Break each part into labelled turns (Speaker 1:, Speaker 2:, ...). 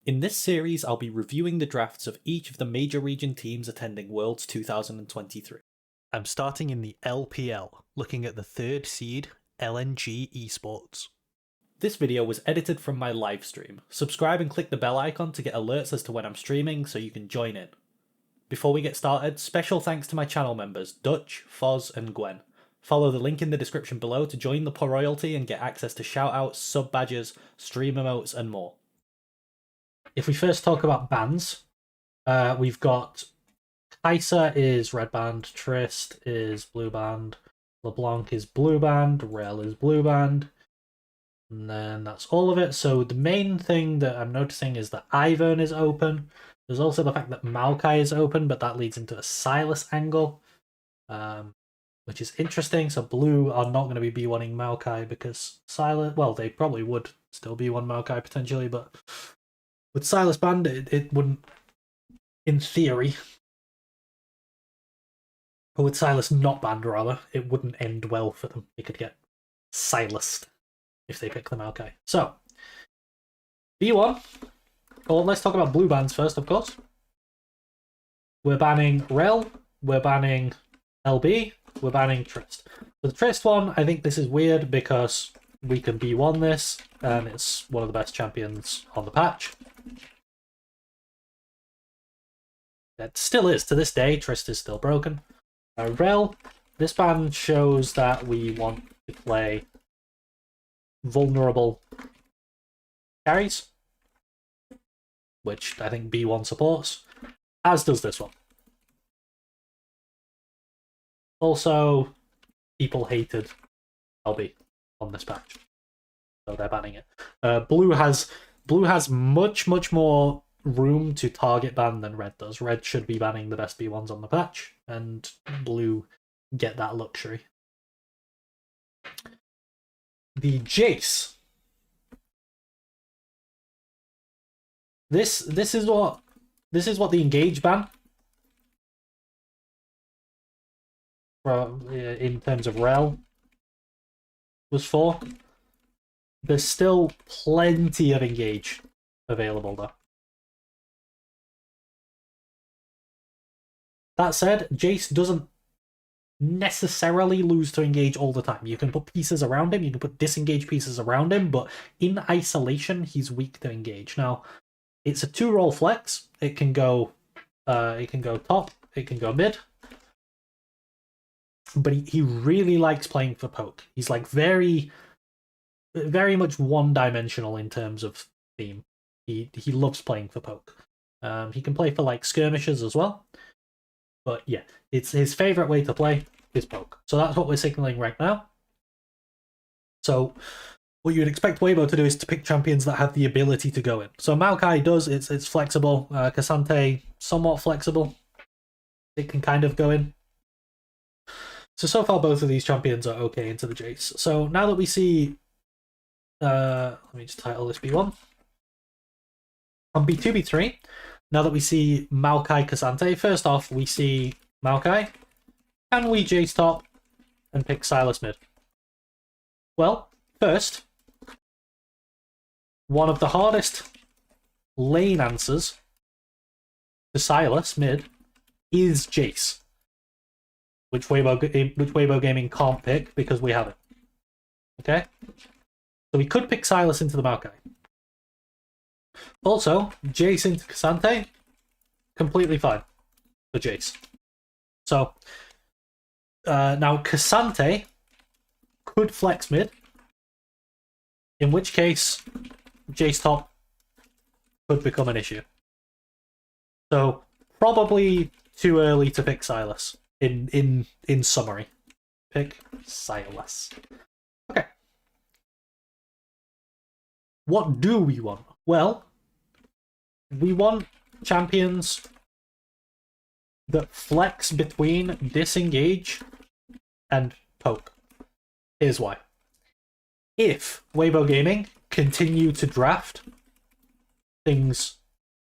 Speaker 1: In this series, I'll be reviewing the drafts of each of the major region teams attending Worlds 2023. I'm starting in the LPL, looking at the third seed, LNG Esports. This video was edited from my live stream. Subscribe and click the bell icon to get alerts as to when I'm streaming so you can join in. Before we get started, special thanks to my channel members, Dutch, Foz and Gwen. Follow the link in the description below to join the Poor Royalty and get access to shoutouts, sub badges, stream emotes and more. If we first talk about bans, we've got Kai'Sa is red band, Trist is blue band, LeBlanc is blue band, Rel is blue band, and then that's all of it. So the main thing that I'm noticing is that Ivern is open. There's also the fact that Maokai is open, but that leads into a Sylas angle, which is interesting. So blue are not going to be B1ing Maokai because Sylas, well, they probably would still B1 Maokai potentially, but with Sylas banned, it wouldn't, in theory, or with Sylas not banned rather, it wouldn't end well for them. They could get Sylased if they pick the Maokai. So, B1. Well, let's talk about blue bans first, of course. We're banning Rel, we're banning LB, we're banning Trist. For the Trist one, I think this is weird because we can B1 this, and it's one of the best champions on the patch. It still is, to this day, Trist is still broken. Rel, this ban shows that we want to play vulnerable carries, which I think B1 supports, as does this one. Also, people hated LB on this patch, so they're banning it. Blue has much more room to target ban than red does. Red should be banning the best B1s on the patch, and blue get that luxury. The Jace. This is what the engage ban in terms of Rel was for. There's still plenty of engage available though. That said, Jace doesn't necessarily lose to engage all the time. You can put pieces around him, you can put disengage pieces around him, but in isolation, he's weak to engage. Now, it's a 2-role flex. It can go top, it can go mid. But he really likes playing for poke. He's like very much one-dimensional in terms of theme. He loves playing for poke. He can play for like skirmishes as well. But yeah, it's his favorite way to play is poke. So that's what we're signaling right now. So what you'd expect Weibo to do is to pick champions that have the ability to go in. So Maokai does, it's flexible. K'Sante, somewhat flexible. It can kind of go in. So far both of these champions are okay into the Jace. So now that we see, let me just title this B1. On B2, B3, now that we see Maokai, K'Sante, first off we see Maokai. Can we Jace top and pick Sylas mid? Well, first, one of the hardest lane answers to Sylas mid is Jace, which Weibo Gaming can't pick because we have it. Okay? So we could pick Sylas into the Maokai. Also, Jace into K'Sante, completely fine for Jace. So, now K'Sante could flex mid, in which case Jace top could become an issue. So, probably too early to pick Sylas. In summary, pick Sylas. Okay. What do we want? Well, we want champions that flex between disengage and poke. Here's why. If Weibo Gaming continue to draft things,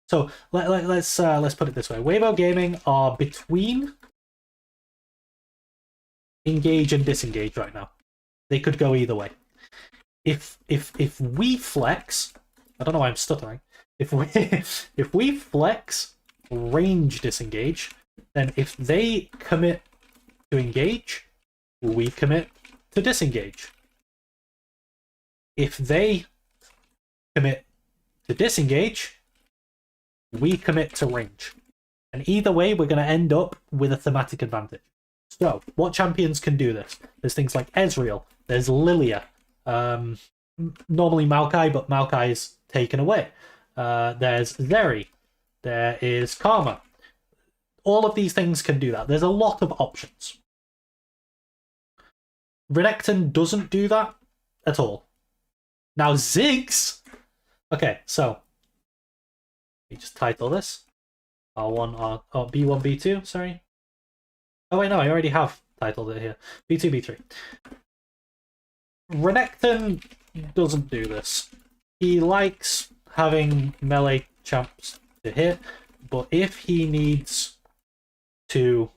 Speaker 1: so let's put it this way: Weibo Gaming are between engage and disengage right now. They could go either way. If we flex, I don't know why I'm stuttering. If we if we flex range disengage, then if they commit to engage, we commit to disengage. If they commit to disengage, we commit to range. And either way, we're going to end up with a thematic advantage. So, what champions can do this? There's things like Ezreal, there's Lilia, normally Maokai, but Maokai is taken away. There's Zeri, there is Karma. All of these things can do that. There's a lot of options. Renekton doesn't do that at all. Now, Ziggs... Okay, so... Let me just title this. R1, B1, B2, sorry. Oh wait, no, I already have titled it here. B2, B3. Renekton doesn't do this. He likes having melee champs to hit, but if he needs to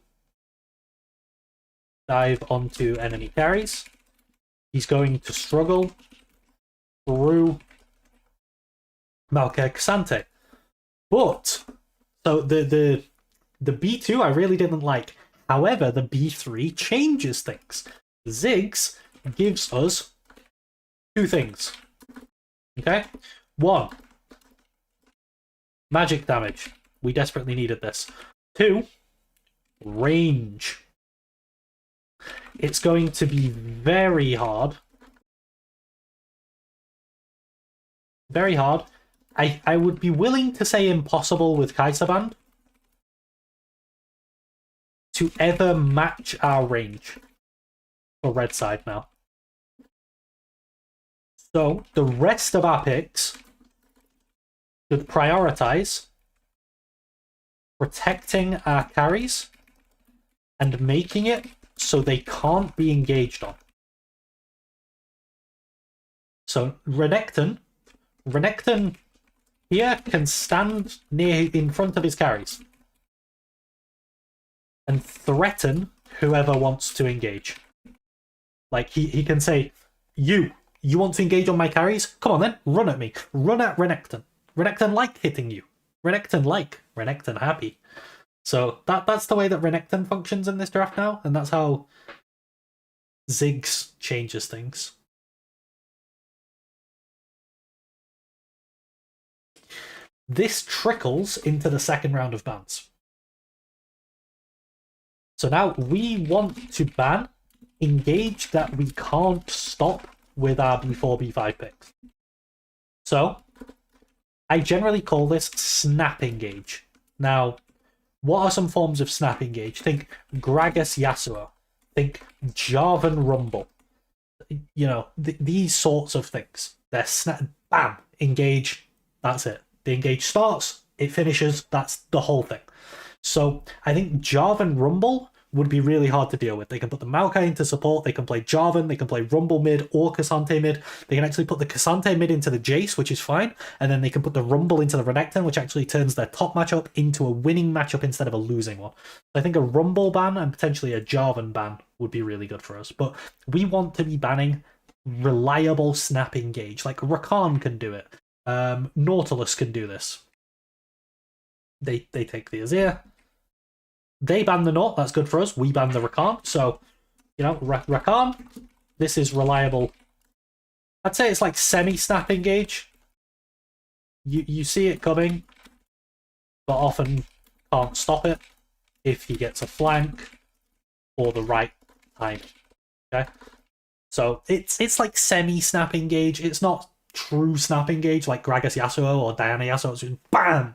Speaker 1: dive onto enemy carries, he's going to struggle through Maokai K'Sante. But, so the B2 I really didn't like. However, the B3 changes things. Ziggs gives us two things. Okay? One, magic damage. We desperately needed this. Two, range. It's going to be very hard. Very hard. I would be willing to say impossible with Kai'Sa to ever match our range for red side now. So the rest of our picks should prioritize protecting our carries and making it so they can't be engaged on. So Renekton here can stand in front of his carries and threaten whoever wants to engage. Like, he can say, you want to engage on my carries? Come on then, run at me. Run at Renekton. Renekton like hitting you. Renekton happy. So that's the way that Renekton functions in this draft now, and that's how Ziggs changes things. This trickles into the second round of bans. So now we want to ban engage that we can't stop with our B4, B5 picks. So I generally call this snap engage. Now, what are some forms of snap engage? Think Gragas Yasuo. Think Jarvan Rumble. You know, these sorts of things. They're snap, bam, engage, that's it. The engage starts, it finishes, that's the whole thing. So I think Jarvan Rumble would be really hard to deal with. They can put the Maokai into support, they can play Jarvan, they can play Rumble mid or K'Sante mid. They can actually put the K'Sante mid into the Jace, which is fine, and then they can put the Rumble into the Renekton, which actually turns their top matchup into a winning matchup instead of a losing one. So I think a Rumble ban and potentially a Jarvan ban would be really good for us. But we want to be banning reliable snap engage. Like Rakan can do it. Nautilus can do this. They take the Azir. They ban the Naut, that's good for us. We ban the Rakan. So, you know, Rakan, this is reliable. I'd say it's like semi-snap engage. You see it coming, but often can't stop it if he gets a flank or the right time. Okay? So it's like semi-snap engage. It's not true snap engage like Gragas Yasuo or Diana Yasuo. It's just BAM!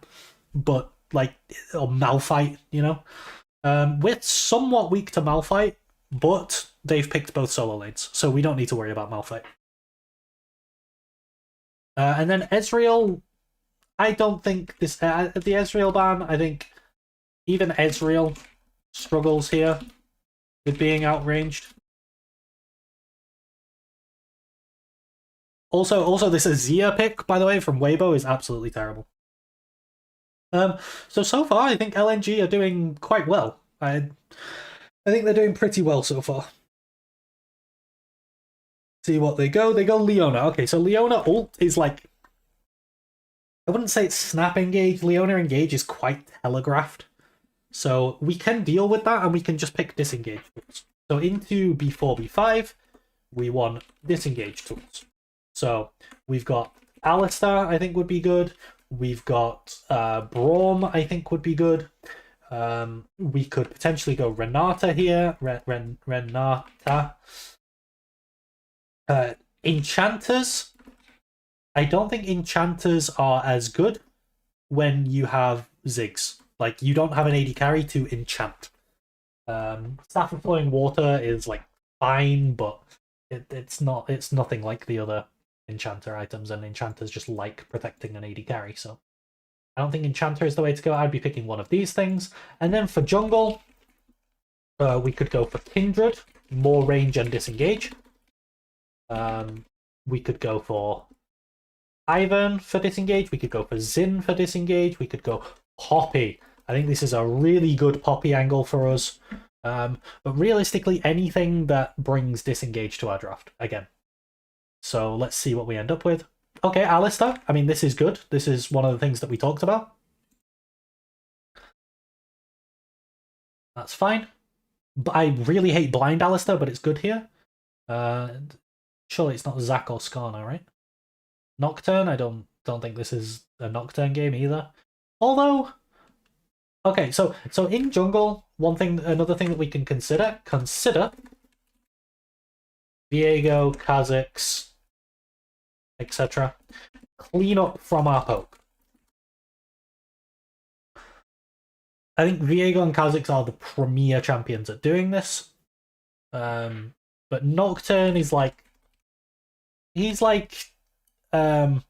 Speaker 1: But like, or Malphite, you know? We're somewhat weak to Malphite, but they've picked both solo lanes, so we don't need to worry about Malphite. And then Ezreal, I don't think this... the Ezreal ban, I think even Ezreal struggles here with being outranged. Also, this Azir pick, by the way, from Weibo is absolutely terrible. So far, I think LNG are doing quite well. I think they're doing pretty well so far. See what they go. They go Leona. Okay, so Leona ult is like I wouldn't say it's snap engage. Leona engage is quite telegraphed. So we can deal with that and we can just pick disengage tools. So into B4, B5, we want disengage tools. So we've got Alistar, I think would be good. We've got Braum, I think would be good. We could potentially go Renata here. Renata. Enchanters. I don't think enchanters are as good when you have Ziggs. Like, you don't have an AD carry to enchant. Staff of Flowing Water is like fine, but it's nothing like the other enchanter items, and enchanters just like protecting an AD carry, so I don't think enchanter is the way to go. I'd be picking one of these things. And then for jungle, we could go for Kindred, more range and disengage. We could go for Ivern for disengage. We could go for Xin for disengage. We could go Poppy. I think this is a really good Poppy angle for us. But realistically, anything that brings disengage to our draft again. So let's see what we end up with. Okay, Alistar. I mean, this is good. This is one of the things that we talked about. That's fine. But I really hate blind Alistar, but it's good here. Surely it's not Zac or Skarner, right? Nocturne. I don't think this is a Nocturne game either. Although, okay, so in jungle, another thing that we can consider Viego, Kha'Zix, etc. Clean up from our poke. I think Viego and Kha'Zix are the premier champions at doing this. But Nocturne is like, he's like, for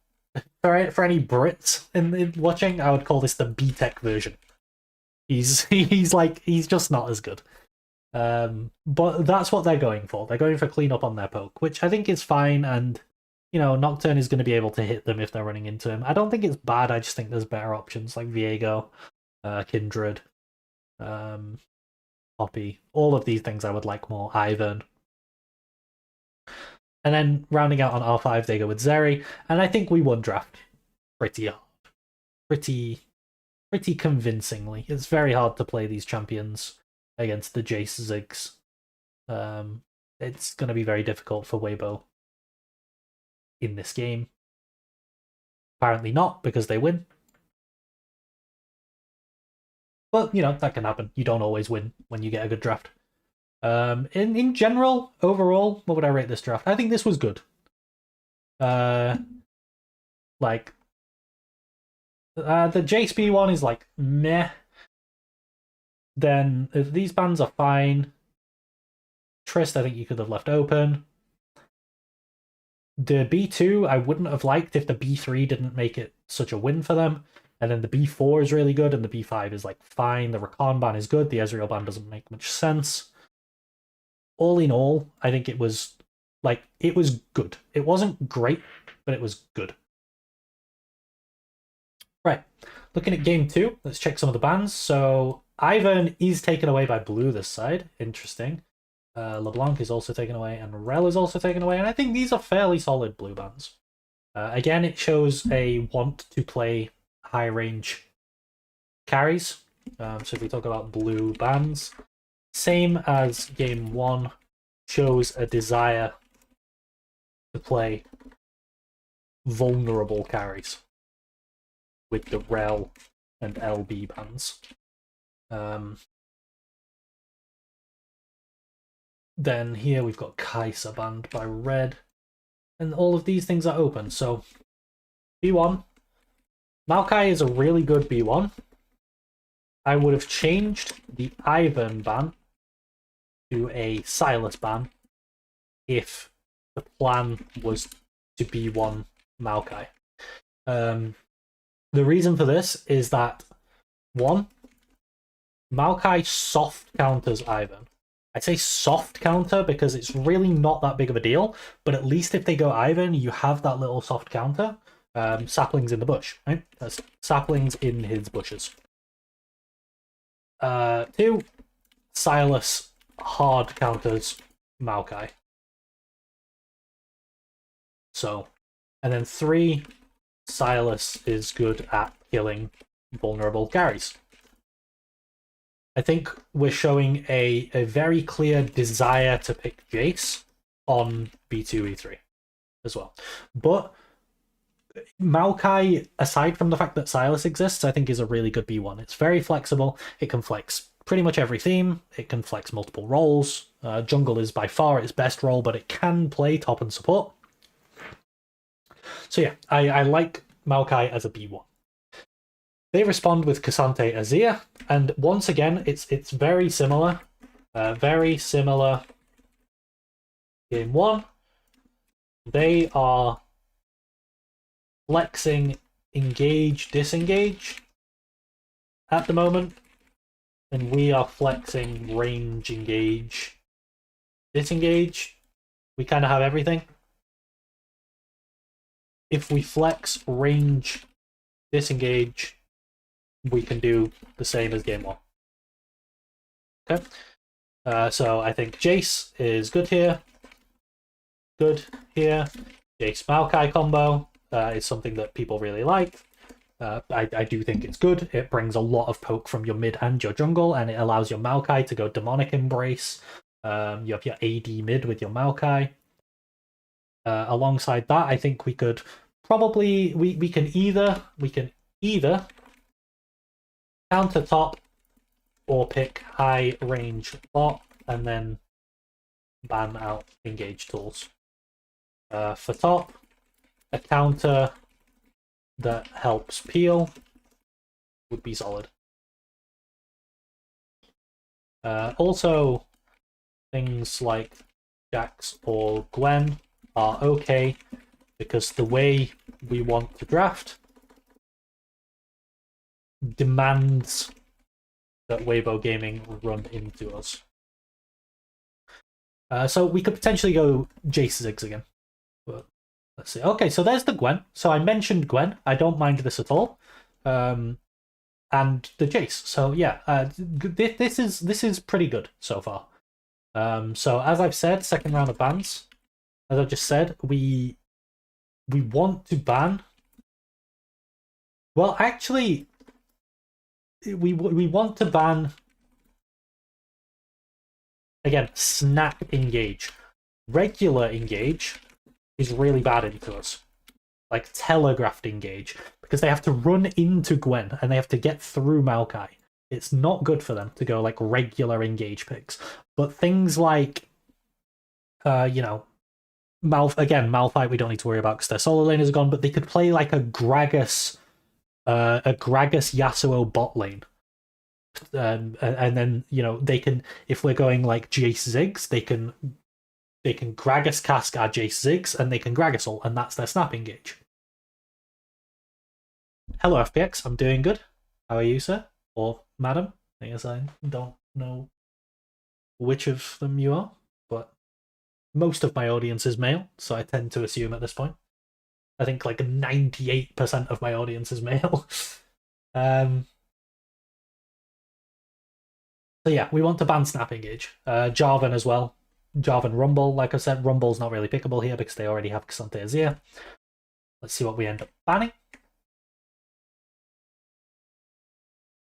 Speaker 1: any Brits in watching, I would call this the B-Tech version. He's just not as good. But that's what they're going for. They're going for cleanup on their poke, which I think is fine, and you know, Nocturne is going to be able to hit them if they're running into him. I don't think it's bad, I just think there's better options like Viego, Kindred, Poppy. All of these things I would like more. Ivern. And then rounding out on R5, they go with Zeri, and I think we won draft pretty hard. Pretty convincingly. It's very hard to play these champions against the Jace Ziggs. It's going to be very difficult for Weibo in this game. Apparently not, because they win. But, you know, that can happen. You don't always win when you get a good draft. In general, overall, what would I rate this draft? I think this was good. Like, the Jace B one is like meh. Then these bans are fine. Trist, I think you could have left open. The B2, I wouldn't have liked if the B3 didn't make it such a win for them. And then the B4 is really good, and the B5 is like fine. The Rakan ban is good. The Ezreal ban doesn't make much sense. All in all, I think it was good. It wasn't great, but it was good. Right, looking at game 2, let's check some of the bans. So Ivern is taken away by blue this side. Interesting. LeBlanc is also taken away, and Rel is also taken away, and I think these are fairly solid blue bans. Again, it shows a want to play high range carries. So if we talk about blue bans, same as game 1, shows a desire to play vulnerable carries with the Rel and LB bans. Then here we've got Kai'Sa banned by red, and all of these things are open. So B1, Maokai is a really good B1. I would have changed the Ivern ban to a Silas ban if the plan was to B1 Maokai. The reason for this is that, one, Maokai soft counters Ivern. I say soft counter because it's really not that big of a deal, but at least if they go Ivern, you have that little soft counter. Saplings in the bush, right? That's saplings in his bushes. 2, Silas hard counters Maokai. So, and then 3, Silas is good at killing vulnerable carries. I think we're showing a very clear desire to pick Jace on B2, E3 as well. But Maokai, aside from the fact that Silas exists, I think is a really good B1. It's very flexible. It can flex pretty much every theme. It can flex multiple roles. Jungle is by far its best role, but it can play top and support. So yeah, I like Maokai as a B1. They respond with Cassante Azir, and once again, it's very similar. Very similar. Game 1, they are flexing engage, disengage at the moment, and we are flexing range, engage, disengage. We kind of have everything. If we flex range, disengage, we can do the same as game 1. Okay, so I think Jace is good here. Good here. Jace Maokai combo is something that people really like. I do think it's good. It brings a lot of poke from your mid and your jungle, and it allows your Maokai to go Demonic Embrace. You have your AD mid with your Maokai. Alongside that, I think we could probably we can either counter top or pick high range bot and then ban out engage tools. For top, a counter that helps peel would be solid. Also, things like Jax or Gwen are okay because the way we want to draft demands that Weibo Gaming run into us. So we could potentially go Jace Ziggs again. But let's see. Okay, so there's the Gwen. So I mentioned Gwen. I don't mind this at all. And the Jace. So yeah, this is pretty good so far. So as I've said, second round of bans. As I just said, we want to ban. Well, actually, we want to ban again. Snap engage, regular engage is really bad into us. Like telegraphed engage, because they have to run into Gwen and they have to get through Maokai. It's not good for them to go like regular engage picks. But things like, Malphite we don't need to worry about because their solo lane is gone. But they could play like a Gragas Yasuo bot lane. And then they can, if we're going like Jace Ziggs, they can Gragas cast our Jace Ziggs and they can Gragas ult, and that's their snap engage. Hello FPX, I'm doing good. How are you, sir? Or madam? I guess I don't know which of them you are, but most of my audience is male, so I tend to assume at this point. I think like 98% of my audience is male. So yeah, we want to ban snap engage. Jarvan as well. Jarvan Rumble, like I said, Rumble's not really pickable here because they already have Cassante Azir. Let's see what we end up banning.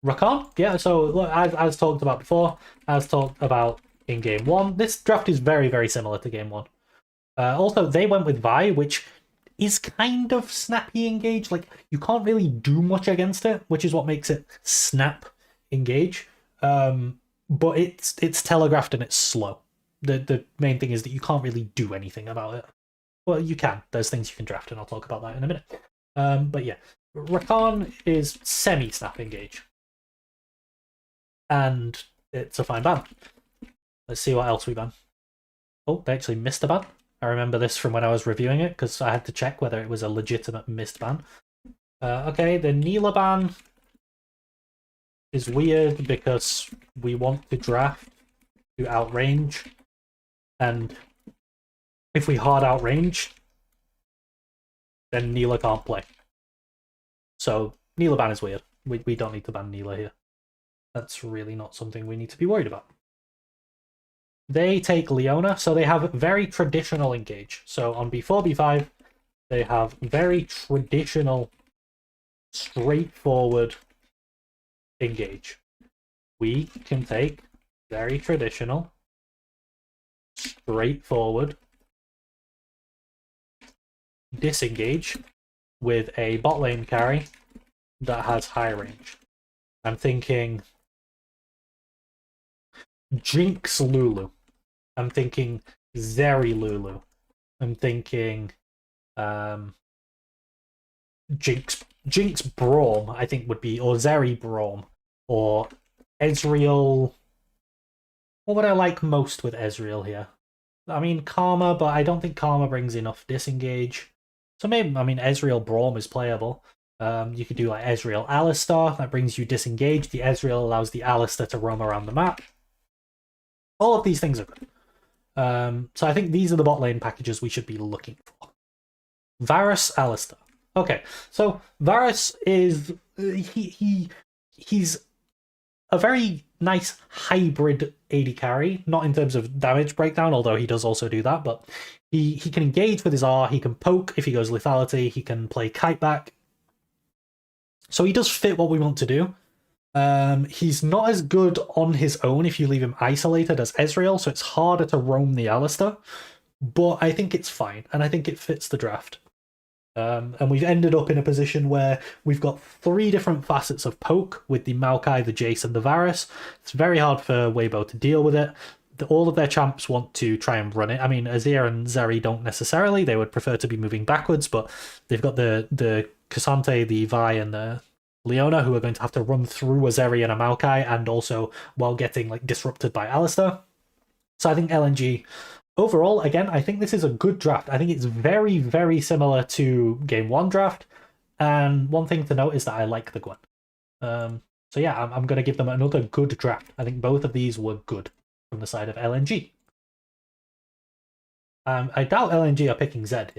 Speaker 1: Rakan, yeah, so look, as talked about before, as talked about in Game 1, this draft is very, very similar to Game 1. Also, they went with Vi, which is kind of snappy engage. Like, you can't really do much against it, which is what makes it snap engage. But it's telegraphed and it's slow. The main thing is that you can't really do anything about it. Well, you can. There's things you can draft, and I'll talk about that in a minute. But yeah, Rakan is semi-snap engage. And it's a fine ban. Let's see what else we ban. Oh, they actually missed a ban. I remember this from when I was reviewing it, because I had to check whether it was a legitimate missed ban. Okay, the Neela ban is weird because we want to draft to outrange, and if we hard outrange, then Neela can't play. So Neela ban is weird. We don't need to ban Neela here. That's really not something we need to be worried about. They take Leona, so they have very traditional engage. So on B4, B5, They have very traditional, straightforward engage. We can take very traditional, straightforward disengage with a bot lane carry that has high range. I'm thinking Jinx Lulu. I'm thinking Zeri Lulu. I'm thinking Jinx Braum, I think would be, or Zeri Braum, or Ezreal. What would I like most with Ezreal here? I mean, Karma, but I don't think Karma brings enough disengage. So maybe, I mean, Ezreal Braum is playable. You could do like Ezreal Alistar, that brings you disengage. The Ezreal allows the Alistar to roam around the map. All of these things are good. So I think these are the bot lane packages we should be looking for. Varus Alistar. Okay, so Varus is he's a very nice hybrid AD carry, not in terms of damage breakdown, although he does also do that, but he can engage with his R, he can poke if he goes lethality, he can play kite back. So he does fit what we want to do. He's not as good on his own if you leave him isolated as Ezreal, so it's harder to roam the Alistar, but I think it's fine, and I think it fits the draft. And we've ended up in a position where we've got 3 different facets of poke with the Maokai, the Jace, and the Varus. It's very hard for Weibo to deal with it. All of their champs want to try and run it. I mean, Azir and Zeri don't necessarily. They would prefer to be moving backwards, but they've got the Cassante, the Vi, and the Leona, who are going to have to run through a Zeri and a Maokai, and also while getting like disrupted by Alistar. So I think LNG... Overall, again, I think this is a good draft. I think it's very, very similar to Game 1 draft. And one thing to note is that I like the Gwen. So yeah, I'm going to give them another good draft. I think both of these were good from the side of LNG. I doubt LNG are picking Zed.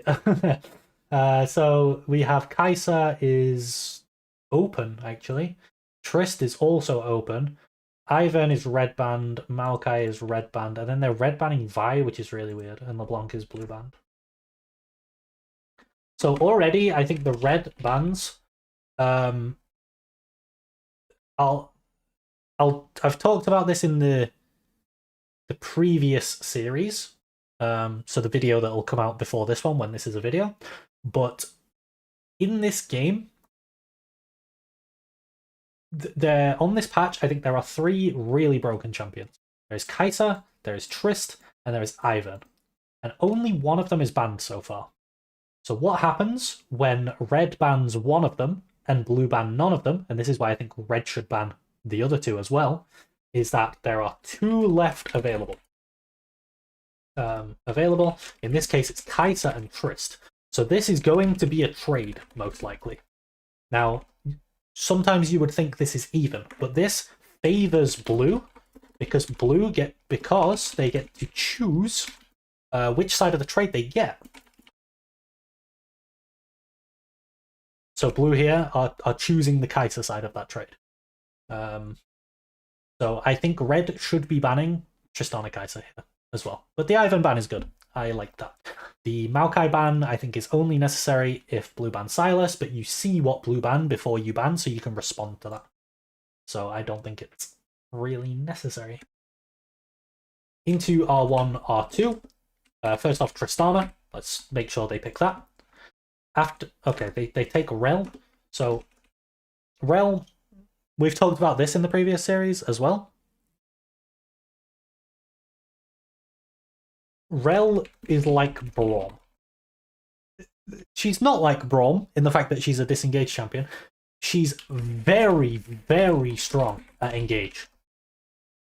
Speaker 1: So we have Kai'Sa is open, actually. Trist is also open. Ivern is red band, Maokai is red band, and then they're red banning Vi, which is really weird, and LeBlanc is blue band. So already, I think the red bands. I've talked about this in the previous series, so the video that will come out before this one when this is a video. But in this game, on this patch, I think there are 3 really broken champions. There's Kai'Sa, there is Trist, and there is Ivern. And only one of them is banned so far. So what happens when red bans one of them and blue ban none of them, and this is why I think red should ban the other 2 as well, is that there are 2 left available. In this case, it's Kai'Sa and Trist. So this is going to be a trade, most likely. Now, sometimes you would think this is even, but this favors blue because they get to choose which side of the trade they get. So blue here are choosing the Kai'Sa side of that trade. So I think red should be banning Tristana Kai'Sa here as well. But the Ivern ban is good. I like that. The Maokai ban, I think, is only necessary if blue ban Sylas, but you see what blue ban before you ban, so you can respond to that. So I don't think it's really necessary. Into R1, R2. First off, Tristana. Let's make sure they pick that. Okay, they take Rel. So Rel, we've talked about this in the previous series as well. Rel is like Braum. She's not like Braum in the fact that she's a disengaged champion. She's very, very strong at engage.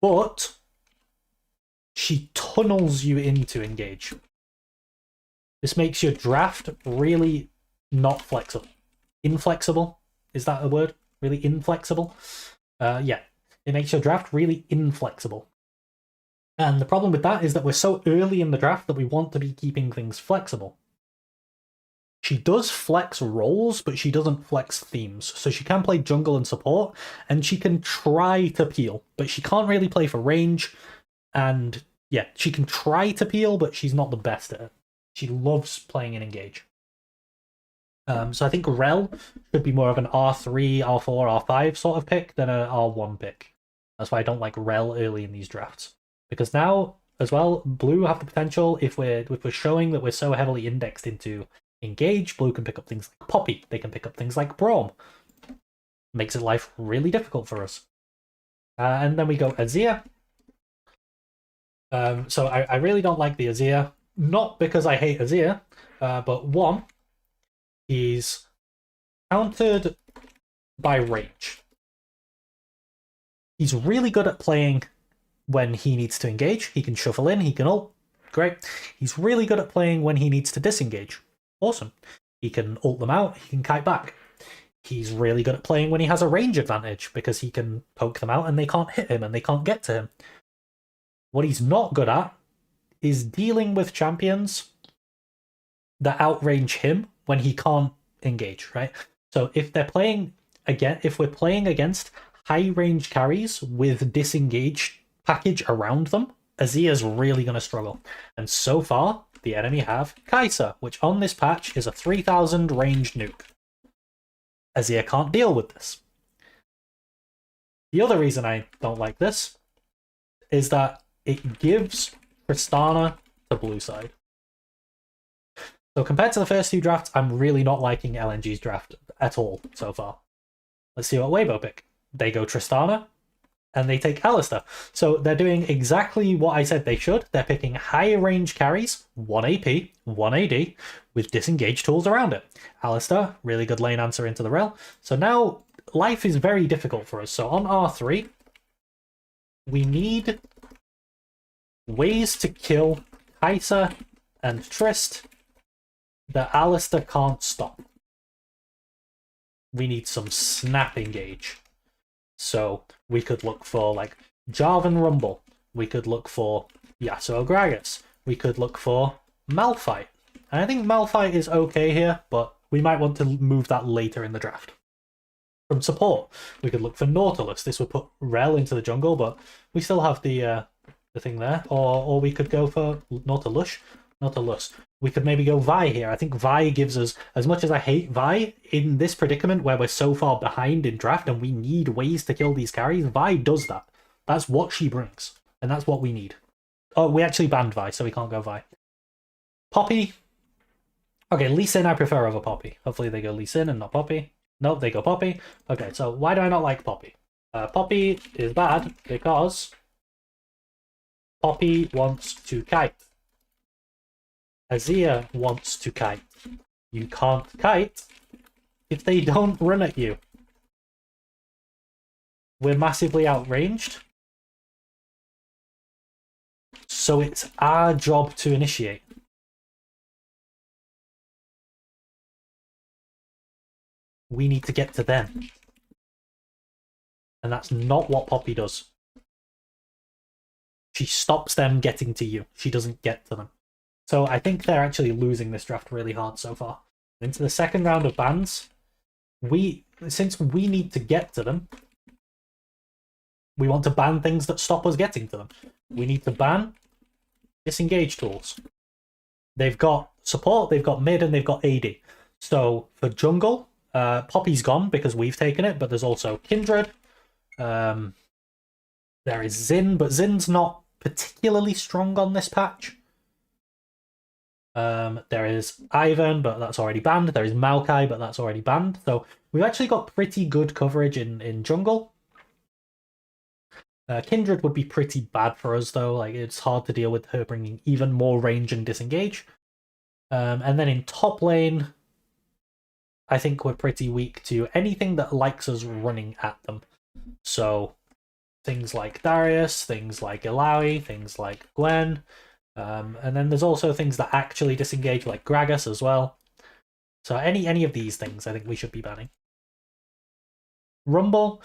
Speaker 1: But she tunnels you into engage. This makes your draft really not flexible. Inflexible? Is that a word? Really inflexible? Yeah. It makes your draft really inflexible. And the problem with that is that we're so early in the draft that we want to be keeping things flexible. She does flex roles, but she doesn't flex themes. So she can play jungle and support, and she can try to peel, but she can't really play for range. And yeah, she can try to peel, but she's not the best at it. She loves playing in engage. So I think Rel should be more of an R3, R4, R5 sort of pick than an R1 pick. That's why I don't like Rel early in these drafts. Because now, as well, Blue have the potential, if we're showing that we're so heavily indexed into Engage, Blue can pick up things like Poppy, they can pick up things like Braum. Makes it life really difficult for us. And then we go Azir. So I really don't like the Azir. Not because I hate Azir, but one, he's countered by Rage. He's really good at playing when he needs to engage. He can shuffle in, he can ult. Great. He's really good at playing when he needs to disengage. Awesome. He can ult them out, he can kite back. He's really good at playing when he has a range advantage because he can poke them out and they can't hit him and they can't get to him. What he's not good at is dealing with champions that outrange him when he can't engage, right? So if they're playing if we're playing against high range carries with disengaged package around them, Azir's really going to struggle. And so far, the enemy have Kai'Sa, which on this patch is a 3000 range nuke. Azir can't deal with this. The other reason I don't like this is that it gives Tristana to blue side. So compared to the first two drafts, I'm really not liking LNG's draft at all so far. Let's see what Weibo pick. They go Tristana, and they take Alistar. So they're doing exactly what I said they should. They're picking high range carries, 1 AP, 1 AD, with disengage tools around it. Alistar, really good lane answer into the rel. So now life is very difficult for us. So on R3, we need ways to kill Kai'Sa and Trist that Alistar can't stop. We need some snap engage. So we could look for like Jarvan Rumble. We could look for Yasuo Gragas. We could look for Malphite. And I think Malphite is okay here, but we might want to move that later in the draft. From support, we could look for Nautilus. This would put Rel into the jungle, but we still have the thing there. Or we could go for Nautilus. We could maybe go Vi here. I think Vi gives us, as much as I hate Vi, in this predicament where we're so far behind in draft and we need ways to kill these carries, Vi does that. That's what she brings, and that's what we need. Oh, we actually banned Vi, so we can't go Vi. Poppy. Okay, Lee Sin I prefer over Poppy. Hopefully they go Lee Sin and not Poppy. Nope, they go Poppy. Okay, so why do I not like Poppy? Poppy is bad because Poppy wants to kite. Azir wants to kite. You can't kite if they don't run at you. We're massively outranged. So it's our job to initiate. We need to get to them. And that's not what Poppy does. She stops them getting to you. She doesn't get to them. So I think they're actually losing this draft really hard so far. Into the second round of bans, since we need to get to them, we want to ban things that stop us getting to them. We need to ban disengage tools. They've got support, they've got mid, and they've got AD. So for jungle, Poppy's gone because we've taken it, but there's also Kindred. There is Xin, but Xin's not particularly strong on this patch. There is Ivan, but that's already banned. There is Maokai, but that's already banned. So we've actually got pretty good coverage in jungle. Kindred would be pretty bad for us, though. Like, it's hard to deal with her bringing even more range and disengage. And then in top lane, I think we're pretty weak to anything that likes us running at them. So things like Darius, things like Illaoi, things like Gwen. And then there's also things that actually disengage, like Gragas as well. So any of these things, I think we should be banning. Rumble.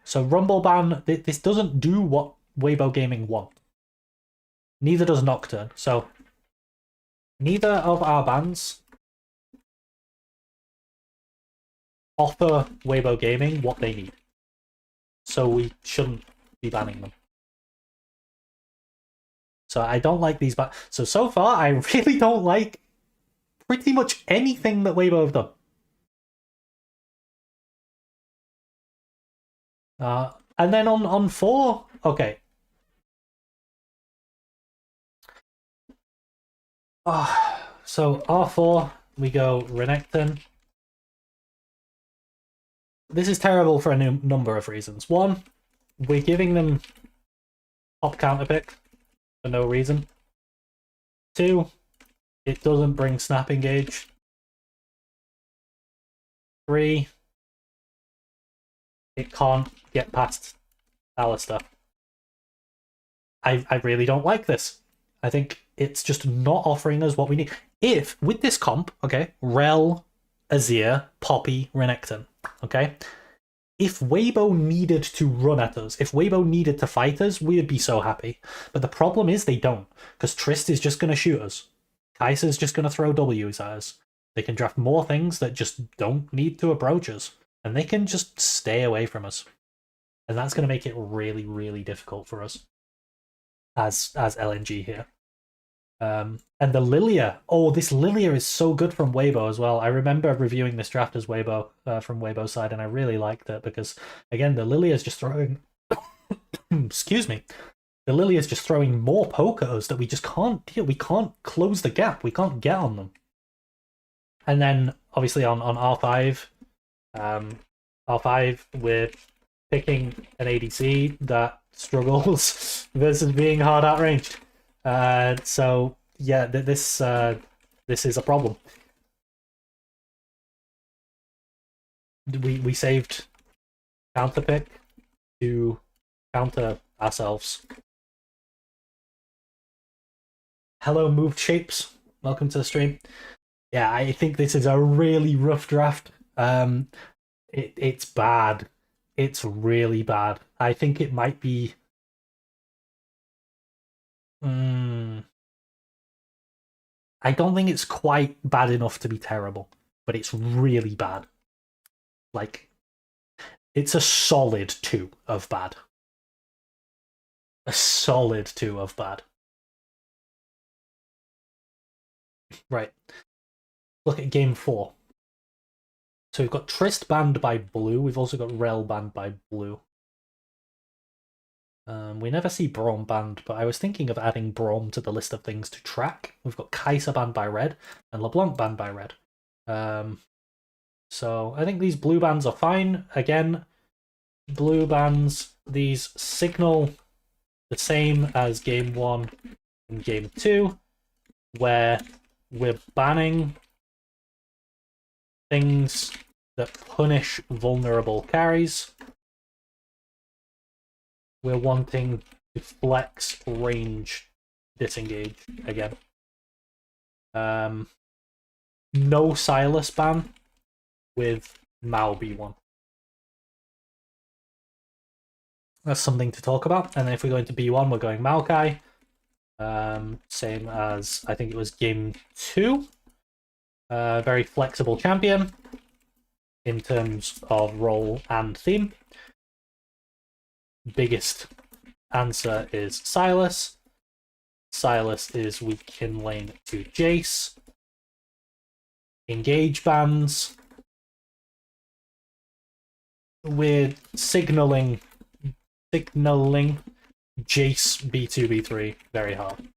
Speaker 1: So Rumble ban, this doesn't do what Weibo Gaming want. Neither does Nocturne. So neither of our bans offer Weibo Gaming what they need. So we shouldn't be banning them. So I don't like these bans. So far, I really don't like pretty much anything that Weibo have done. And then on 4, okay. So R4, we go Renekton. This is terrible for a number of reasons. One, we're giving them top counter pick for no reason. 2, it doesn't bring snap engage. 3, it can't get past Alistair. I really don't like this. I think it's just not offering us what we need. If, with this comp, okay, Rel, Azir, Poppy, Renekton, okay? If Weibo needed to run at us, if Weibo needed to fight us, we would be so happy. But the problem is they don't, because Trist is just going to shoot us. Kai'Sa's just going to throw W's at us. They can draft more things that just don't need to approach us, and they can just stay away from us. And that's going to make it really, really difficult for us as LNG here. And the Lilia. Oh, this Lilia is so good from Weibo as well. I remember reviewing this draft as Weibo from Weibo's side, and I really liked it because, again, the Lilia is just throwing... Excuse me. The Lilia is just throwing more poke at us that we just can't deal. We can't close the gap. We can't get on them. And then, obviously, on R5, R5, we're picking an ADC that struggles versus being hard outranged. So yeah, this is a problem. We saved counter pick to counter ourselves. Hello, moved shapes. Welcome to the stream. Yeah, I think this is a really rough draft. It's bad. It's really bad. I think it might be... I don't think it's quite bad enough to be terrible, but it's really bad. Like, it's a solid 2 of bad. A solid 2 of bad. Right. Look at game 4. So we've got Trist banned by blue. We've also got Rel banned by blue. We never see Braum banned, but I was thinking of adding Braum to the list of things to track. We've got Kai'Sa banned by red and LeBlanc banned by red. So I think these blue bans are fine. Again, blue bans, these signal the same as game 1 and game 2, where we're banning things that punish vulnerable carries. We're wanting to flex range disengage again. No Silas ban with Mao B1. That's something to talk about. And then if we go into B1, we're going Maokai. Same as, I think it was game 2. Very flexible champion in terms of role and theme. Biggest answer is Silas. Silas is weak in lane to Jace. Engage bans. We're signaling Jace B2, B3 very hard.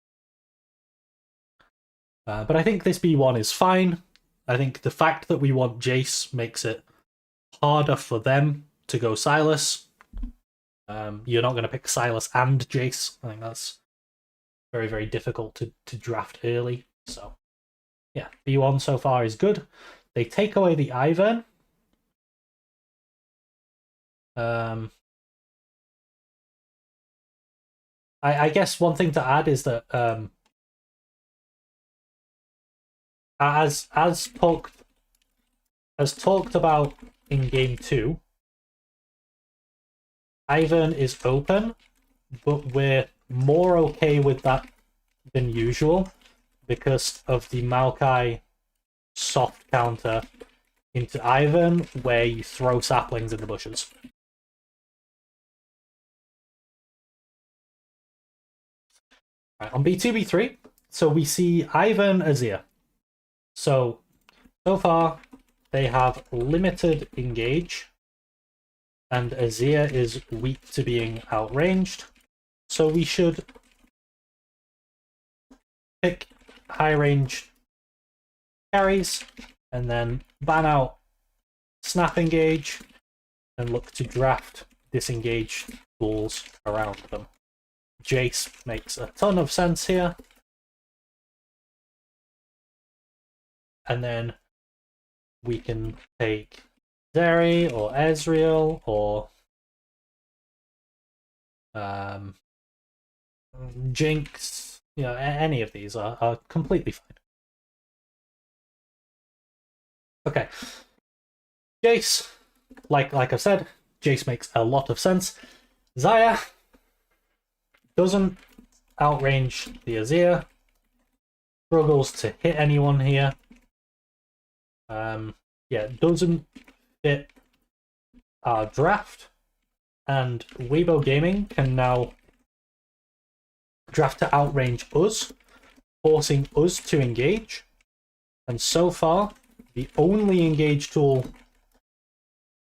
Speaker 1: But I think this B1 is fine. I think the fact that we want Jace makes it harder for them to go Silas. You're not going to pick Silas and Jace. I think that's very, very difficult to draft early. So, yeah, B1 so far is good. They take away the Ivern. I guess one thing to add is that as talked about in game 2, Ivern is open, but we're more okay with that than usual because of the Maokai soft counter into Ivern, where you throw saplings in the bushes. Right, on B2, B3, so we see Ivern Azir. So far, they have limited engage and Azir is weak to being outranged. So we should pick high range carries and then ban out snap engage and look to draft disengage tools around them. Jace makes a ton of sense here. And then we can take Zeri or Ezreal or Jinx. You know, any of these are completely fine. Okay. Jace, like I said, Jace makes a lot of sense. Xayah doesn't outrange the Azir. Struggles to hit anyone here. Yeah, doesn't fit our draft. And Weibo Gaming can now draft to outrange us, forcing us to engage. And so far, the only engage tool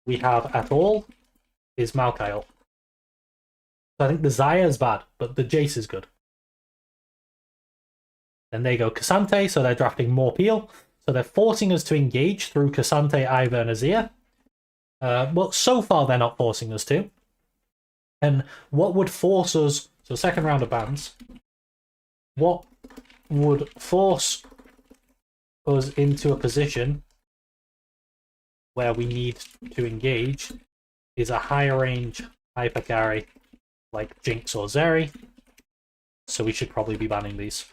Speaker 1: we have at all is Malkail. So I think the Xayah is bad, but the Jace is good. Then they go Cassante, so they're drafting more Peel. So they're forcing us to engage through Cassante, Ivern, Azir. But so far they're not forcing us to. And what would force us, so second round of bans, what would force us into a position where we need to engage is a high range hyper carry like Jinx or Zeri. So we should probably be banning these.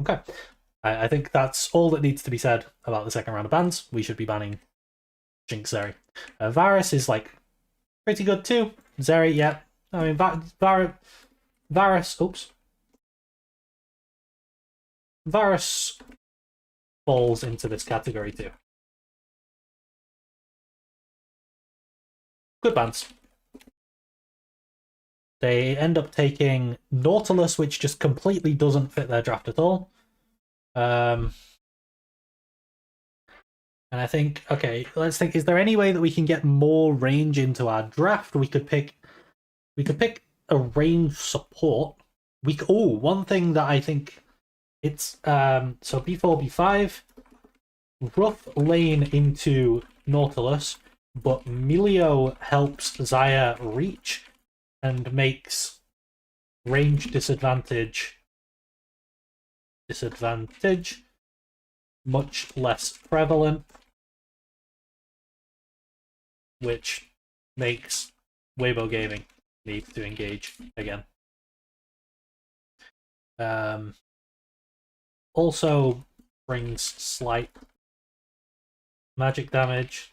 Speaker 1: Okay. I think that's all that needs to be said about the second round of bans. We should be banning Jinx, Zeri. Varus is like pretty good too. Zeri, yeah. I mean, Varus, oops. Varus falls into this category too. Good bans. They end up taking Nautilus, which just completely doesn't fit their draft at all. And I think, okay, let's think, is there any way that we can get more range into our draft? We could pick a range support. One thing that I think it's so B4, B5, rough lane into Nautilus, but Milio helps Xayah reach and makes range disadvantage much less prevalent, which makes Weibo Gaming need to engage again. Also brings slight magic damage.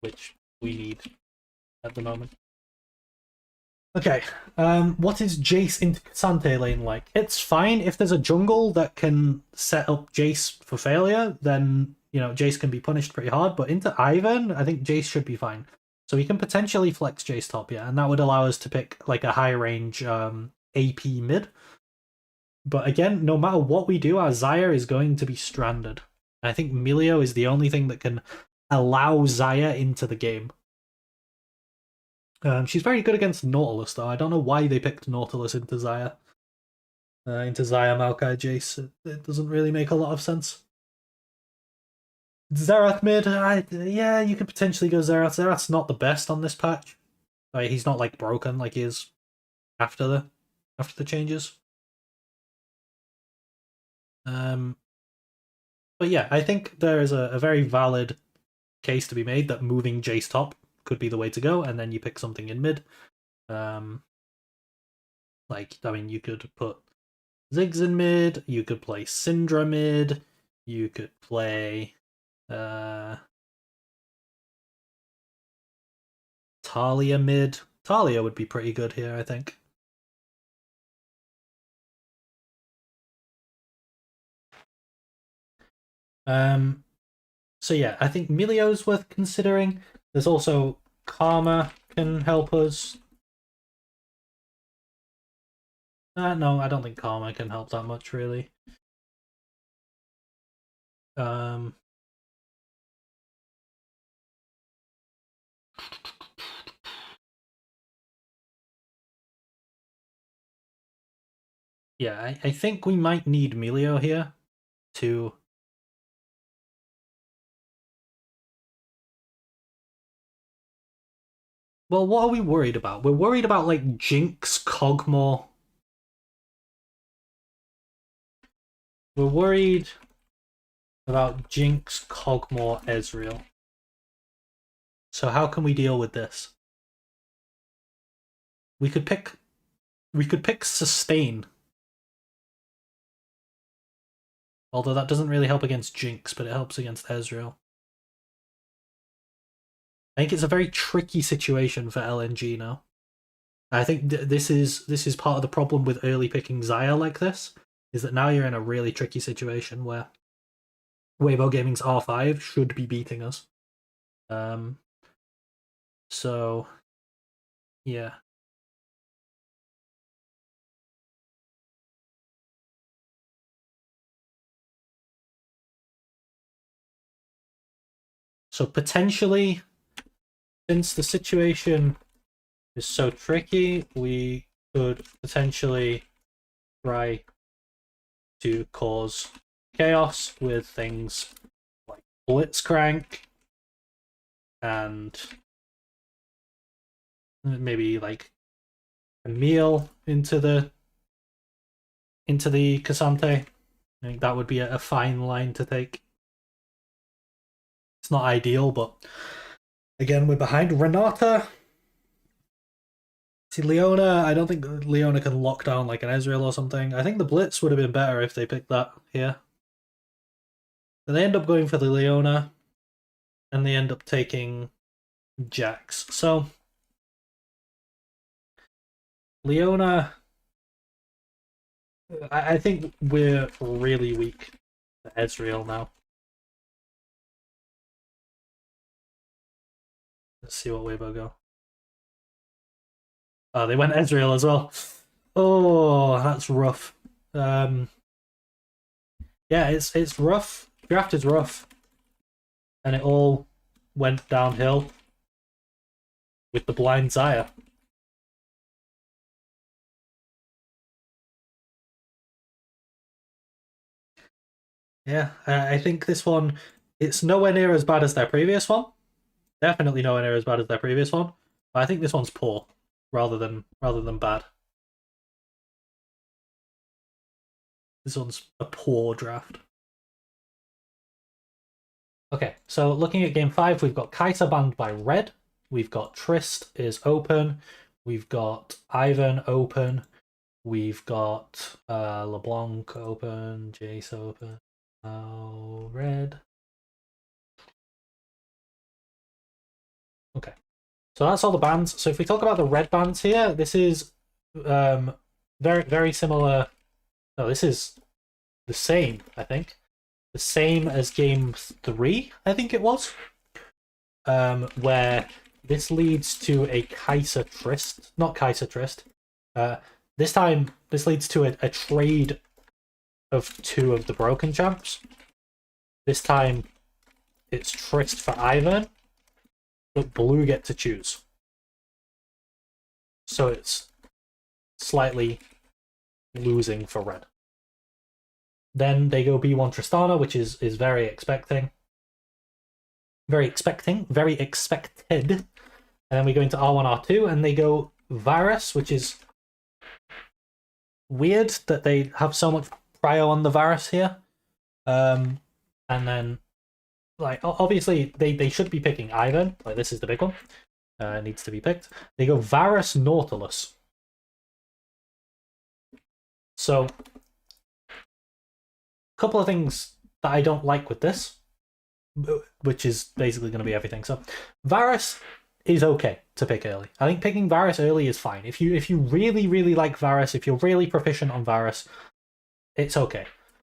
Speaker 1: Which we need at the moment. Okay, what is Jace into Cassante lane like? It's fine. If there's a jungle that can set up Jace for failure, then, you know, Jace can be punished pretty hard, but into Ivern, I think Jace should be fine. So we can potentially flex Jace top, yeah, and that would allow us to pick like a high range AP mid. But again, no matter what we do, our Xayah is going to be stranded. I think Milio is the only thing that can allow Xayah into the game. She's very good against Nautilus, though. I don't know why they picked Nautilus into Xayah. Into Xayah, Maokai, Jace. It doesn't really make a lot of sense. Xerath mid, yeah, you could potentially go Xerath. Xerath's not the best on this patch. He's not like broken like he is after the changes. But yeah, I think there is a very valid case to be made that moving Jace top could be the way to go, and then you pick something in mid. Like, I mean, you could put Ziggs in mid, you could play Syndra mid, you could play Talia mid. Talia would be pretty good here, I think. So yeah, I think Milio's worth considering. There's also Karma can help us. No, I don't think Karma can help that much, really. Yeah, I think we might need Melio here to... Well, what are we worried about? We're worried about, like, Jinx, Kog'Maw. We're worried about Jinx, Kog'Maw, Ezreal. So how can we deal with this? We could pick Sustain. Although that doesn't really help against Jinx, but it helps against Ezreal. I think it's a very tricky situation for LNG now. I think this is part of the problem with early picking Xayah like this, is that now you're in a really tricky situation where Weibo Gaming's R5 should be beating us. So, yeah. So potentially, since the situation is so tricky, we could potentially try to cause chaos with things like Blitzcrank and maybe like Emil into the Cassante. I think that would be a fine line to take. It's not ideal, but again, we're behind Renata. See, Leona, I don't think Leona can lock down like an Ezreal or something. I think the Blitz would have been better if they picked that here. Then they end up going for the Leona, and they end up taking Jax. So, Leona, I think we're really weak to Ezreal now. Let's see what Weibo go. Oh, they went Ezreal as well. Oh, that's rough. Yeah, it's rough. Draft is rough, and it all went downhill with the blind Xayah. Yeah, I think this one, it's nowhere near as bad as their previous one. Definitely nowhere near as bad as their previous one. But I think this one's poor rather than bad. This one's a poor draft. Okay, so looking at game 5, we've got Kai'Sa banned by red. We've got Trist is open. We've got Ivan open. We've got LeBlanc open. Jace open. Red. Okay, so that's all the bans. So if we talk about the red bans here, this is very similar. No, this is the same, I think. The same as game 3, I think it was. Where this leads to a Kai'Sa Trist. Not Kai'Sa Trist. This time, this leads to a trade of 2 of the broken champs. This time, it's Trist for Ivan, but blue get to choose. So it's slightly losing for red. Then they go B1 Tristana, which is very expecting. Very expected. And then we go into R1, R2, and they go Varus, which is weird that they have so much prio on the Varus here. And then, like, obviously, they should be picking Ivan. Like, this is the big one. Needs to be picked. They go Varus Nautilus. So, a couple of things that I don't like with this, which is basically going to be everything. So, Varus is okay to pick early. I think picking Varus early is fine. If you really like Varus, if you're really proficient on Varus, it's okay.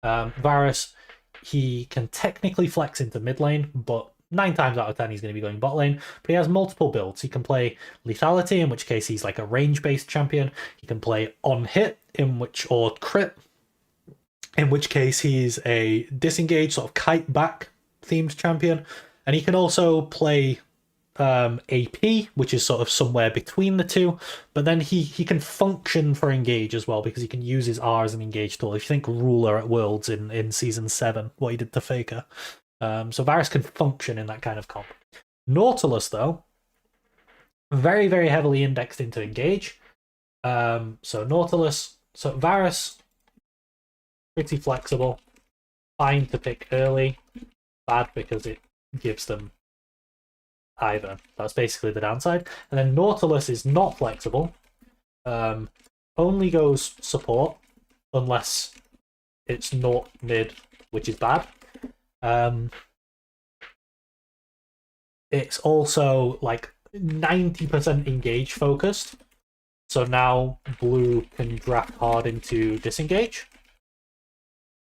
Speaker 1: Varus, he can technically flex into mid lane, but 9 times out of 10 he's going to be going bot lane, but he has multiple builds. He can play lethality, in which case he's like a range-based champion. He can play on hit, or crit, in which case he's a disengage, sort of kite back themed champion. And he can also play AP, which is sort of somewhere between the two, but then he can function for engage as well, because he can use his R as an engage tool. If you think Ruler at Worlds in Season 7, what he did to Faker. So Varus can function in that kind of comp. Nautilus, very, very heavily indexed into engage. So Varus, pretty flexible. Fine to pick early. Bad because it gives them either. That's basically the downside. And then Nautilus is not flexible. Only goes support unless it's not mid, which is bad. It's also like 90% engage focused. So now blue can draft hard into disengage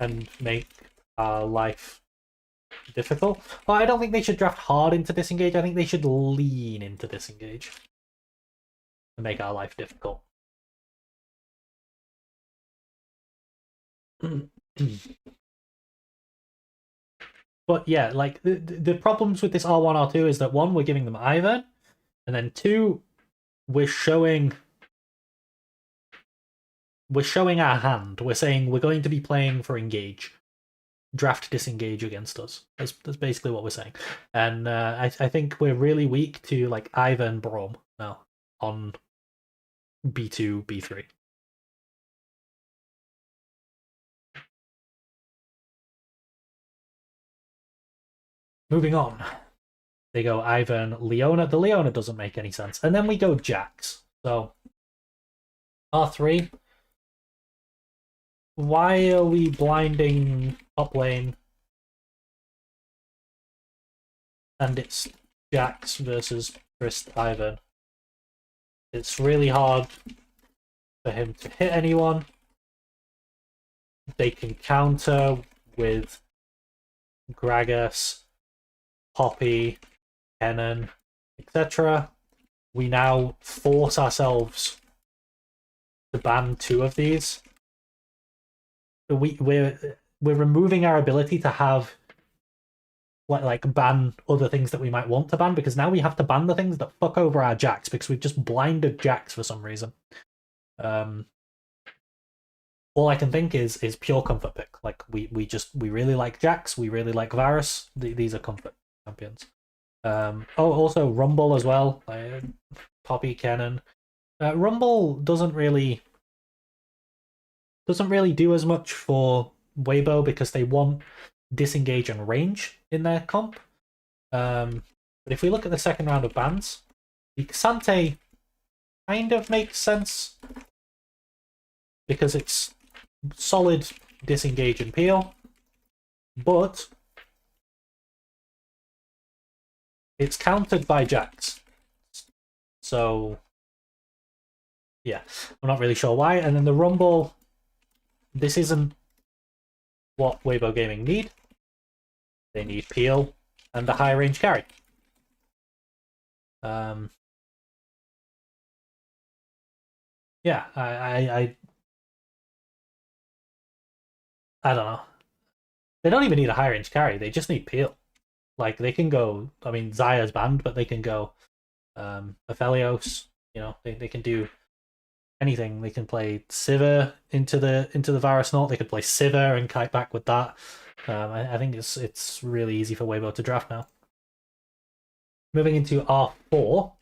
Speaker 1: and make life difficult. Well, I don't think they should draft hard into disengage. I think they should lean into disengage and make our life difficult. But yeah, like the problems with this R1, R2 is that 1, we're giving them Ivern, and then 2, we're showing our hand. We're saying we're going to be playing for engage. Draft disengage against us. That's basically what we're saying. And I think we're really weak to like Ivern Braum now on B2, B3. Moving on. They go Ivern, Leona. The Leona doesn't make any sense. And then we go Jax. So R3. Why are we blinding top lane? And it's Jax versus Trist Ivern. It's really hard for him to hit anyone. They can counter with Gragas, Poppy, Kennen, etc. We now force ourselves to ban 2 of these. We're removing our ability to have like ban other things that we might want to ban, because now we have to ban the things that fuck over our Jax because we've just blinded Jax for some reason. All I can think is pure comfort pick. Like we really like Jax, we really like Varus. These are comfort champions. Also Rumble as well. Poppy, Kennen. Rumble doesn't really do as much for Weibo because they want disengage and range in their comp. But if we look at the second round of bans, the Xante kind of makes sense because it's solid disengage and peel, but it's countered by Jax. So yeah, I'm not really sure why. And then the Rumble, this isn't what Weibo Gaming need. They need peel and a high range carry. Yeah, I don't know. They don't even need a high range carry. They just need peel. Like they can go. I mean, Zaya's banned, but they can go. Aphelios. You know, they can do anything. They can play Sivir into the Varus Knot. They could play Sivir and kite back with that. I think it's really easy for Weibo to draft now. Moving into R4.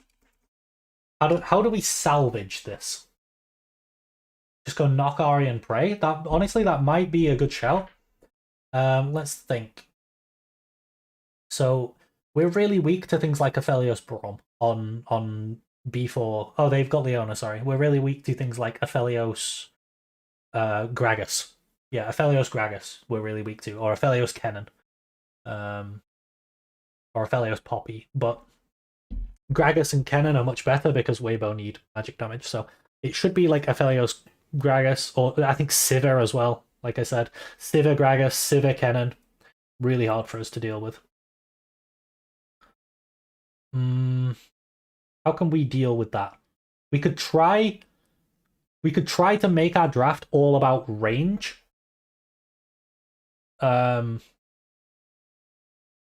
Speaker 1: How do we salvage this? Just go knock Ahri and pray? Honestly, that might be a good shout. Let's think. So we're really weak to things like Aphelios Braum on B4. Oh, they've got Leona, sorry. We're really weak to things like Aphelios Gragas. Yeah, Aphelios Gragas we're really weak to. Or Aphelios Kennen. Or Aphelios Poppy. But Gragas and Kennen are much better because Weibo need magic damage. So it should be like Aphelios Gragas, or I think Sivir as well. Like I said, Sivir Gragas, Sivir Kennen. Really hard for us to deal with. How can we deal with that? We could try to make our draft all about range. But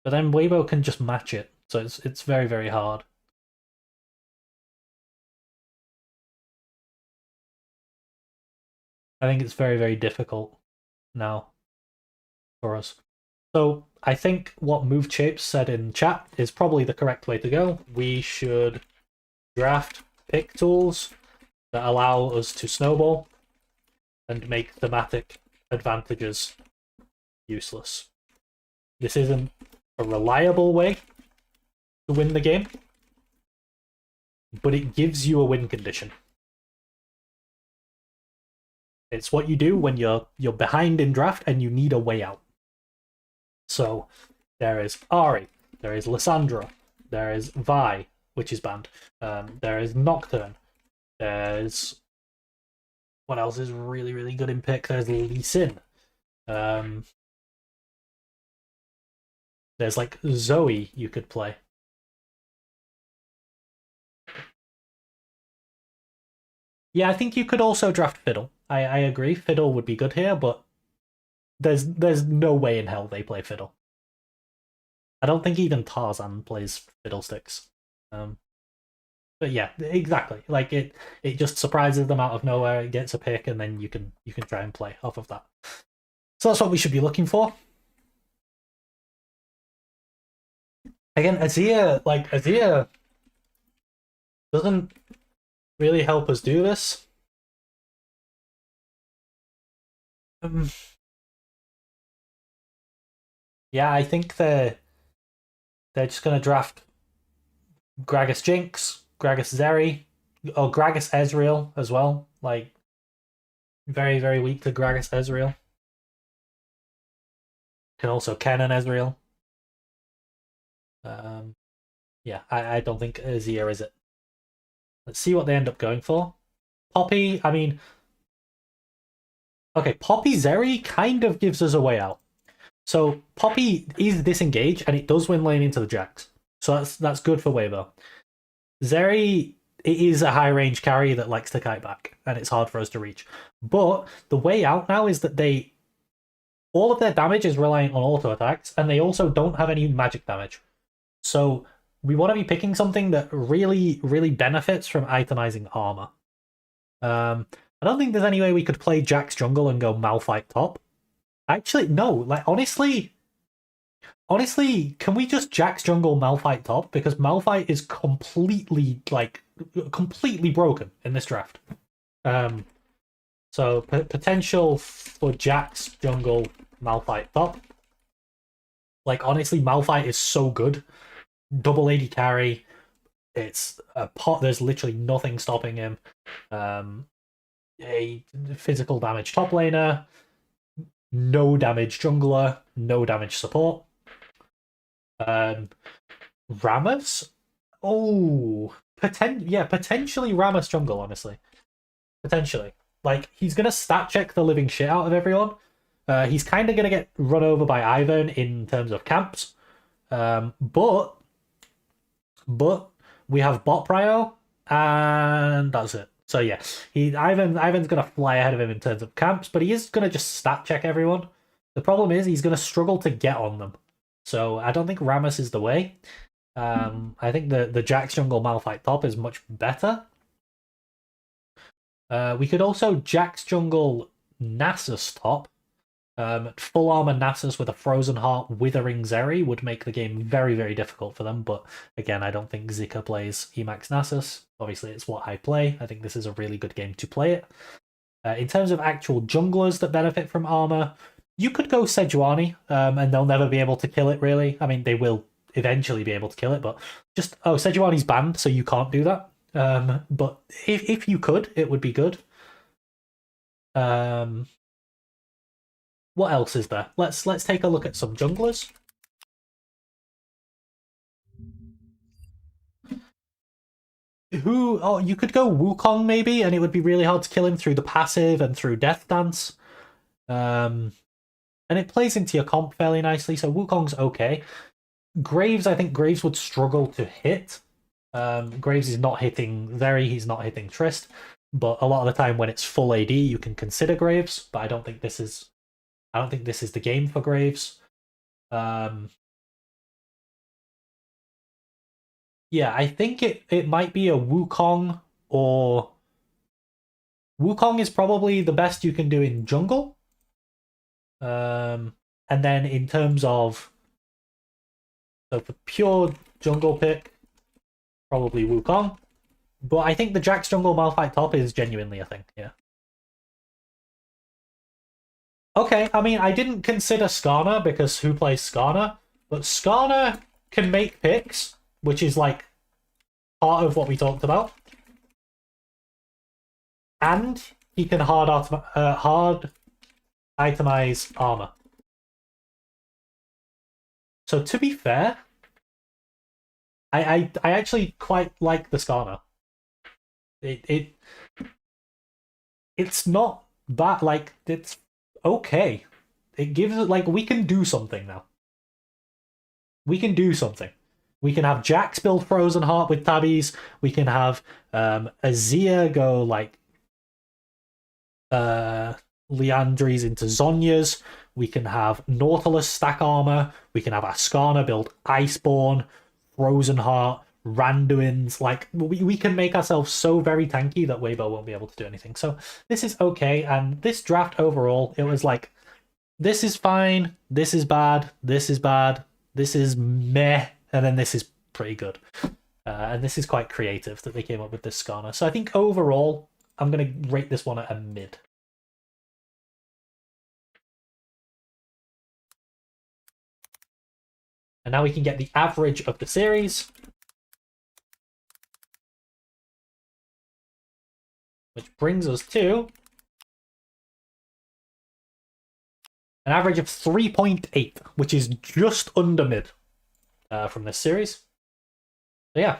Speaker 1: then Weibo can just match it, so it's very, very hard. I think it's very, very difficult now for us. So I think what Move Shapes said in chat is probably the correct way to go. We should draft pick tools that allow us to snowball and make thematic advantages useless. This isn't a reliable way to win the game, but it gives you a win condition. It's what you do when you're behind in draft and you need a way out. So there is Ari, there is Lissandra, there is Vi, which is banned. There is Nocturne. There's what else is really, really good in pick? There's Lee Sin. There's like Zoe you could play. Yeah, I think you could also draft Fiddle. I agree. Fiddle would be good here, but there's no way in hell they play Fiddle. I don't think even Tarzan plays Fiddlesticks. But yeah, exactly. Like it just surprises them out of nowhere. It gets a pick, and then you can try and play off of that. So that's what we should be looking for. Again, Azir doesn't really help us do this. Yeah, I think they're just gonna draft Gragas Jinx, Gragas Zeri, or Gragas Ezreal as well. Like very, very weak to Gragas Ezreal. Can also Kennen Ezreal. Yeah, I don't think Azir is it. Let's see what they end up going for. Poppy, I mean, okay, Poppy Zeri kind of gives us a way out. So Poppy is disengaged, and it does win lane into the Jax. So that's good for Weibo. Zeri, it is a high range carry that likes to kite back, and it's hard for us to reach. But the way out now is that all of their damage is reliant on auto attacks, and they also don't have any magic damage. So we want to be picking something that really, really benefits from itemizing armor. I don't think there's any way we could play Jax jungle and go Malphite top. Actually, no. Like honestly, can we just Jax jungle Malphite top? Because Malphite is completely broken in this draft. So potential for Jax jungle Malphite top. Like honestly, Malphite is so good. Double AD carry. It's a pot. There's literally nothing stopping him. A physical damage top laner. No damage jungler. No damage support. Rammus? Oh, potentially Rammus jungle, honestly. Potentially. Like, he's going to stat check the living shit out of everyone. He's kind of going to get run over by Ivan in terms of camps. But we have bot prio, and that's it. So yeah, Ivan's going to fly ahead of him in terms of camps, but he is going to just stat check everyone. The problem is he's going to struggle to get on them. So I don't think Rammus is the way. I think the Jax jungle Malphite top is much better. We could also Jax jungle Nasus top. Full armor Nasus with a Frozen Heart Withering Zeri would make the game very, very difficult for them. But again, I don't think Zika plays Emax Nasus. Obviously, it's what I play. I think this is a really good game to play it. In terms of actual junglers that benefit from armor, you could go Sejuani, and they'll never be able to kill it, really. I mean, they will eventually be able to kill it, but just... Oh, Sejuani's banned, so you can't do that. But if you could, it would be good. What else is there? Let's take a look at some junglers. Oh, you could go Wukong maybe, and it would be really hard to kill him through the passive and through Death Dance. And it plays into your comp fairly nicely, so Wukong's okay. Graves, I think Graves would struggle to hit. Graves is not hitting Zeri, he's not hitting Trist, but a lot of the time when it's full AD, you can consider Graves. But I don't think this is the game for Graves. Yeah, I think it might be a Wukong, or Wukong is probably the best you can do in jungle. And then in terms of, so for pure jungle pick, probably Wukong. But I think the Jax jungle Malphite top is genuinely a thing, yeah. Okay, I mean, I didn't consider Skarner because who plays Skarner? But Skarner can make picks, which is like part of what we talked about. And he can hard itemize armor. So to be fair, I actually quite like the Skarner. It's not bad. Like, it's okay. It gives it, like, we can do something now. We can do something. We can have Jax build Frozen Heart with tabbies. We can have Azir go like Liandry's into Zonya's. We can have Nautilus stack armor. We can have Ascana build Iceborne, Frozen Heart, Randuin's. Like, we can make ourselves so very tanky that Weibo won't be able to do anything. So this is okay. And this draft overall, it was like, this is fine, this is bad, this is bad, this is meh, and then this is pretty good. And this is quite creative that they came up with this Skarner. So I think overall, I'm going to rate this one at a mid. And now we can get the average of the series, which brings us to an average of 3.8, which is just under mid from this series. So yeah,